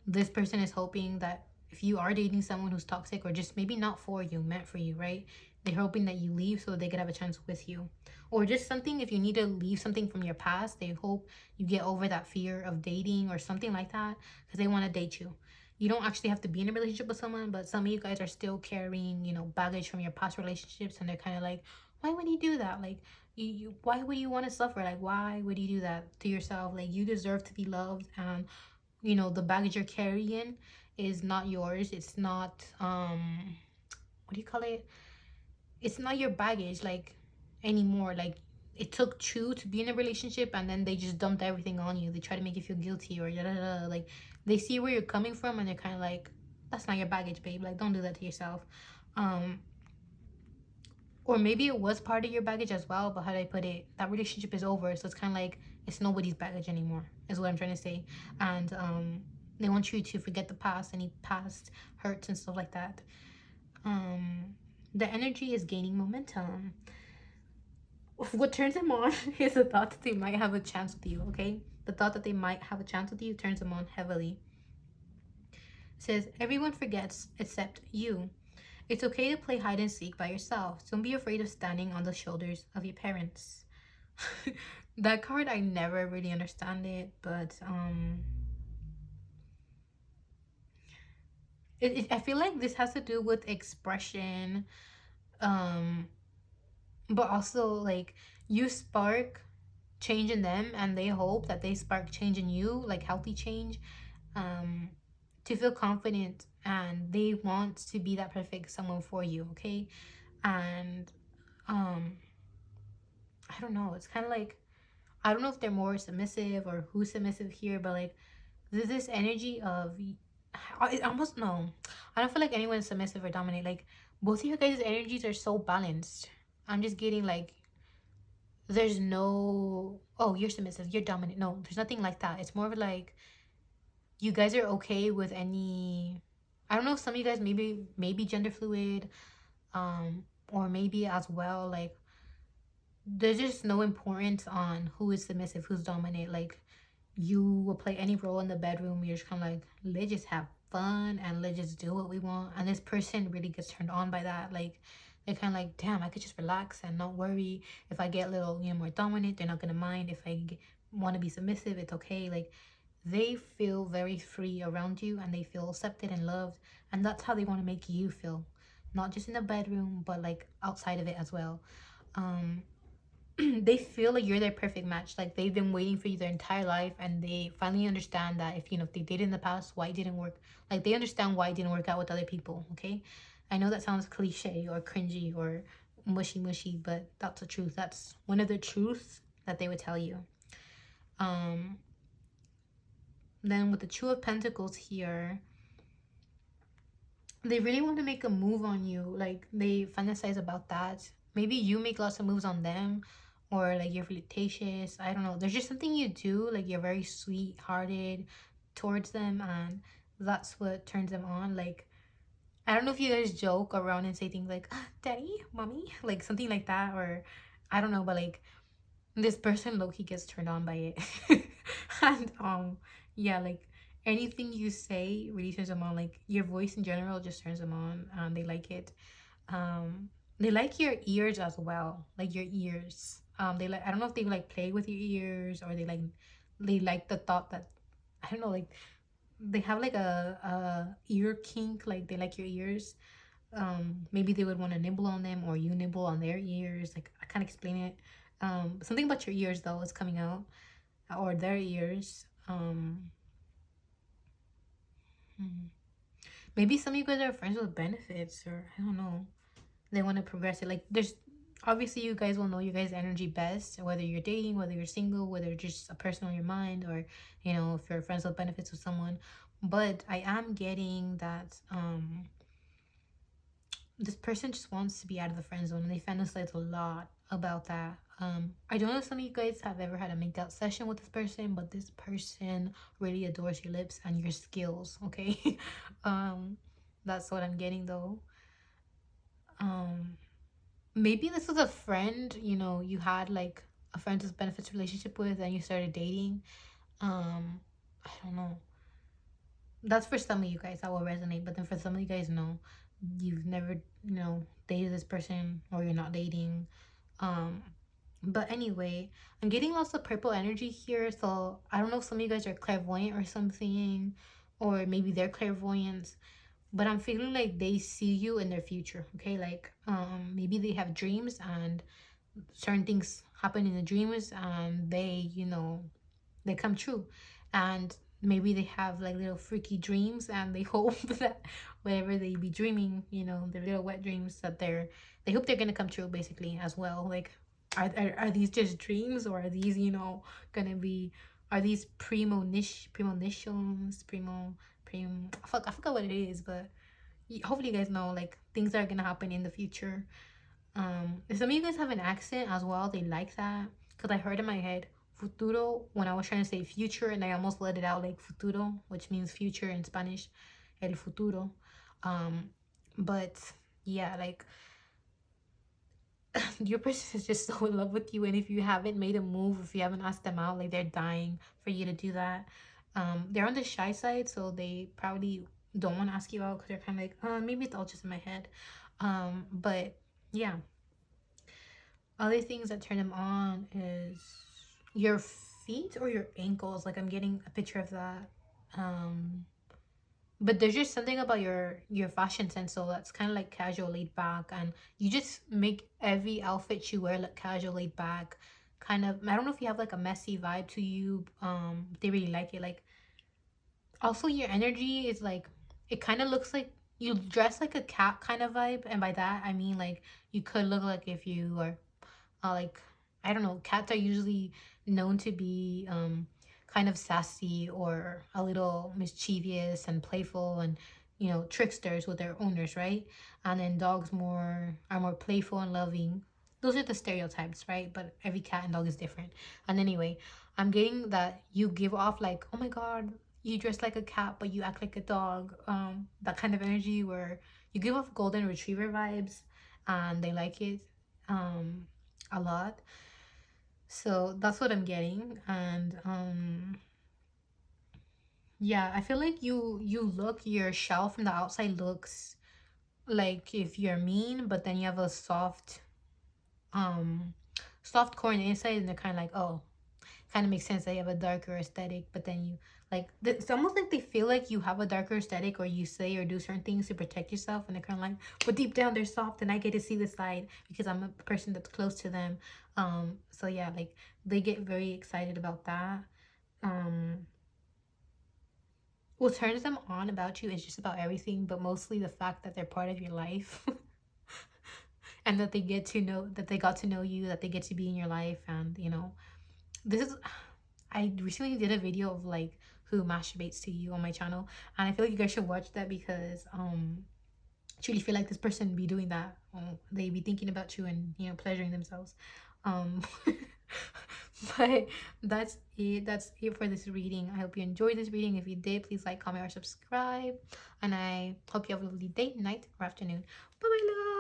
This person is hoping that if you are dating someone who's toxic, or just maybe not for you, meant for you, right? They're hoping that you leave so they could have a chance with you. Or just something, if you need to leave something from your past, they hope you get over that fear of dating or something like that, because they want to date you. You don't actually have to be in a relationship with someone, but some of you guys are still carrying, you know, baggage from your past relationships, and they're kind of like, why would you do that? Like, why would you want to suffer? Like, why would you do that to yourself? Like, you deserve to be loved, and you know the baggage you're carrying is not yours. It's not what do you call it? It's not your baggage, like, anymore. Like, it took two to be in a relationship, and then they just dumped everything on you. They try to make you feel guilty, or da da da. Like, they see where you're coming from, and they're kind of like, that's not your baggage, babe. Like, don't do that to yourself. um or maybe it was part of your baggage as well, but how do I put it, that relationship is over, so it's kind of like it's nobody's baggage anymore, is what I'm trying to say. And they want you to forget the past, any past hurts and stuff like that. The energy is gaining momentum. What turns them on is the thought that they might have a chance with you. Okay, the thought that they might have a chance with you turns them on heavily. It says everyone forgets except you. It's okay to play hide and seek by yourself. Don't be afraid of standing on the shoulders of your parents. That card, I never really understand it, but I feel like this has to do with expression, um, but also like you spark change in them, and they hope that they spark change in you, like healthy change, um, to feel confident, and they want to be that perfect someone for you. Okay, and um I don't know, it's kind of like, I don't know if they're more submissive or who's submissive here, but like there's this energy of, I almost, no, I don't feel like anyone's submissive or dominant. Like both of your guys' energies are so balanced. I'm just getting like, there's no, oh, you're submissive, you're dominant. No, there's nothing like that. It's more of like you guys are okay with any, I don't know if some of you guys maybe gender fluid, or maybe as well, like there's just no importance on who is submissive, who's dominant. Like you will play any role in the bedroom. You're just kind of like, let's just have fun and let's just do what we want. And this person really gets turned on by that. Like they're kind of like, damn, I could just relax and not worry. If I get a little, you know, more dominant, they're not gonna mind. If I want to be submissive, it's okay. Like they feel very free around you, and they feel accepted and loved, and that's how they want to make you feel, not just in the bedroom but like outside of it as well. um they feel like you're their perfect match. Like they've been waiting for you their entire life, and they finally understand that if, you know, if they did in the past, why it didn't work. Like they understand why it didn't work out with other people. Okay, I know that sounds cliche or cringy or mushy, but that's the truth. That's one of the truths that they would tell you. Then with the Two of Pentacles here, they really want to make a move on you. Like they fantasize about that. Maybe you make lots of moves on them, or like you're flirtatious. I don't know. There's just something you do, like you're very sweet-hearted towards them, and that's what turns them on. Like I don't know if you guys joke around and say things like "Ah, daddy, mommy," like something like that, or I don't know, but like this person low-key gets turned on by it. And yeah, like anything you say really turns them on. Like your voice in general just turns them on, and they like it. They like your ears as well, like your ears. They like, I don't know if they like play with your ears, or they like the thought that, I don't know, like they have like a ear kink, like they like your ears. Maybe they would want to nibble on them, or you nibble on their ears. Like I can't explain it. Something about your ears though is coming out, or their ears. Maybe some of you guys are friends with benefits, or I don't know. They want to progress it. Like there's obviously, you guys will know you guys' energy best, whether you're dating, whether you're single, whether just a person on your mind, or you know, if you're friends with benefits with someone. But I am getting that this person just wants to be out of the friend zone, and they fantasize a lot about that. I don't know if some of you guys have ever had a make out session with this person, but this person really adores your lips and your skills. Okay. That's what I'm getting though. Maybe this was a friend, you know, you had like a friends with benefits relationship with, and you started dating. I don't know. That's for some of you guys that will resonate, but then for some of you guys, no, you've never, you know, dated this person, or you're not dating. But anyway, I'm getting lots of purple energy here, so I don't know if some of you guys are clairvoyant or something, or maybe they're clairvoyant, but I'm feeling like they see you in their future. Okay, like maybe they have dreams, and certain things happen in the dreams, and they, you know, they come true. And maybe they have like little freaky dreams, and they hope that whatever they be dreaming, you know, their little wet dreams, that they hope they're gonna come true basically as well. Like are these just dreams, or are these, you know, gonna be, are these premonitions, I forgot what it is, but hopefully you guys know like things that are gonna happen in the future. If some of you guys have an accent as well, they like that, because I heard in my head futuro when I was trying to say future, and I almost let it out like futuro, which means future in Spanish, el futuro. But yeah, like your person is just so in love with you, and if you haven't made a move, if you haven't asked them out, like they're dying for you to do that. They're on the shy side, so they probably don't want to ask you out, because they're kind of like, maybe it's all just in my head. But yeah, other things that turn them on is your feet or your ankles. Like I'm getting a picture of that. But there's just something about your fashion sense, so that's kind of like casual, laid back, and you just make every outfit you wear look casual, laid back. Kind of, I don't know if you have like a messy vibe to you. They really like it. Like also your energy is like, it kind of looks like you dress like a cat kind of vibe, and by that I mean like you could look like if you are like, I don't know, cats are usually known to be kind of sassy, or a little mischievous and playful, and you know, tricksters with their owners, right? And then dogs are more playful and loving. Those are the stereotypes, right? But every cat and dog is different. And anyway, I'm getting that you give off like, oh my god, you dress like a cat but you act like a dog. That kind of energy where you give off golden retriever vibes, and they like it a lot. So that's what I'm getting. And yeah, I feel like your shell from the outside looks like if you're mean, but then you have a soft core on the inside, and they're kind of like, oh, kind of makes sense that you have a darker aesthetic, but then you Like it's almost like they feel like you have a darker aesthetic, or you say or do certain things to protect yourself, and they're kind of like, but deep down they're soft, and I get to see the side because I'm a person that's close to them. So yeah, like they get very excited about that. What turns them on about you is just about everything, but mostly the fact that they're part of your life. And that they get to know, that they got to know you, that they get to be in your life. And you know, this is, I recently did a video of like who masturbates to you on my channel, and I feel like you guys should watch that because I truly feel like this person be doing that. They be thinking about you and, you know, pleasuring themselves. um but that's it for this reading. I hope you enjoyed this reading. If you did, please like, comment, or subscribe, and I hope you have a lovely day, night, or afternoon. Bye bye, love.